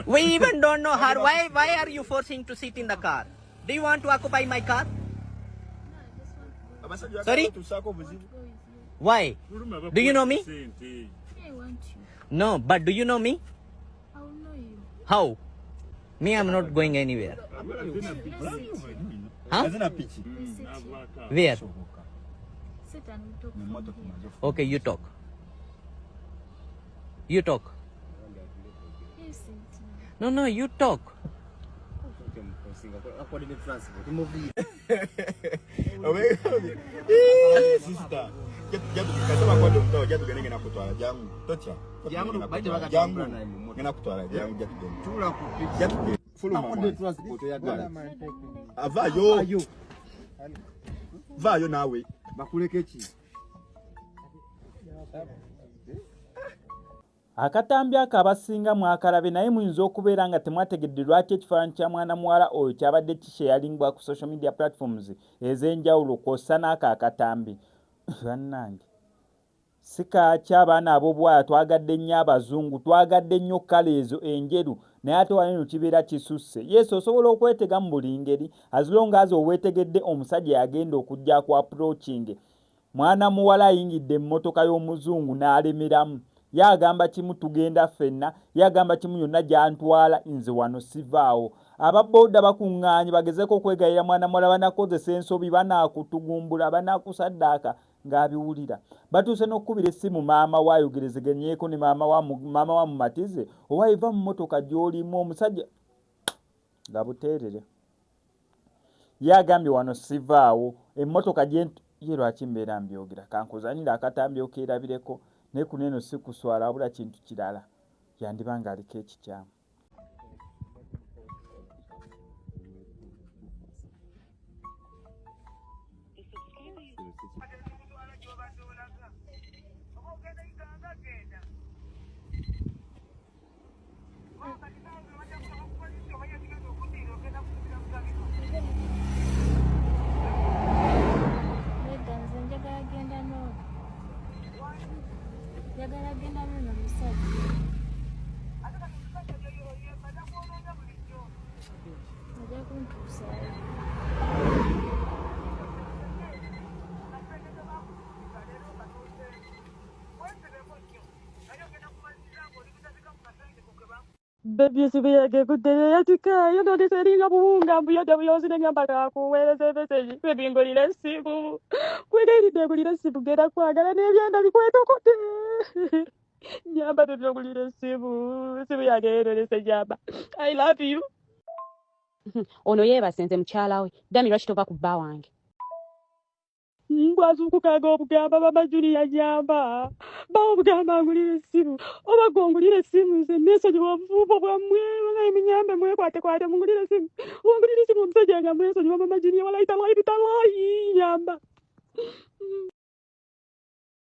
We even don't know her. Why are you forcing to sit in the car? Do you want to occupy my car? Sorry? Why? Do you know me? I want you. No, but do you know me? I will know you. How? Me, I'm not going anywhere. Huh? Where? Sit and we talk from here. Okay, you talk. You talk. You sit. No, you talk. Vayo nawe bakulekechi. Akatambi akabasinga mwakalabe naye muyinza okubeera nga temwategedde lwaki ekifaananyi kya mwana muwala oyo kyabadde kisharingibwa ku social media platforms ez'enjawulo kw'ossa n'ako akatambi. Bannange si kaaki abaana ab'obuwala twagadde nnyo abazungu, twagadde nnyo kkala ezo enjeru, naye ate wano eno kibeera kisusse. Yesu osobola okwetega mu buli ngeri as long as oweetegedde omusajja yagenda okujja ku approaching. Mwana muwala ayingidde emmotoka y'omuzungu n'alemeramu. Yagamba kimu tugenda ffenna, yagamba kimu yonna gyantwala nze wano sivaawo. Ababooda bakuŋŋaanye bagezeko okwegayira mwana muwala banakozesa ensobi, banaakutugumbula, banaakusaddaaka ng'abiwulira. Batuuse n'okkubira essimu maama we ayogerezeganyeeko ne maama wa mumatize oba iva mu mmotoka gy'olimu omusajja nga buteerere. Yagambye wano sivaawo emmotoka ye lwaki mbeera mbyogera kankuzanire akatambi okeerabireko naye kuno eno si kuswala wabula kintu kirala yandiba ng'aliko ekikyamu. Njagala genda n'ono musajja. Ajja kuntuusayo. Baby sibiyage kudelea tukaya ndo niseringa buunga mbuyada buyozine ngamba kakuweereza message baby ngolira essimu kwegayiridde ngulira essimu genda kwagala n'ebyenda bikwetokote nyamba baby ngulira essimu yange yeerolese nyamba I love you. Ono yeebase nze mukyala we dami lwaki tova ku bba wange Bwazuukukaga obugamba mama Julia nyamba bawo obugamba ngulira essimu oba gongulira essimu nze neesonyiwa obuvuubo bwammwe walayi munyambe mwekwatekwate mungulira essimu wongulira essimu omusajja nga mwesonyiwa mama Julia walayi talwayi nyamba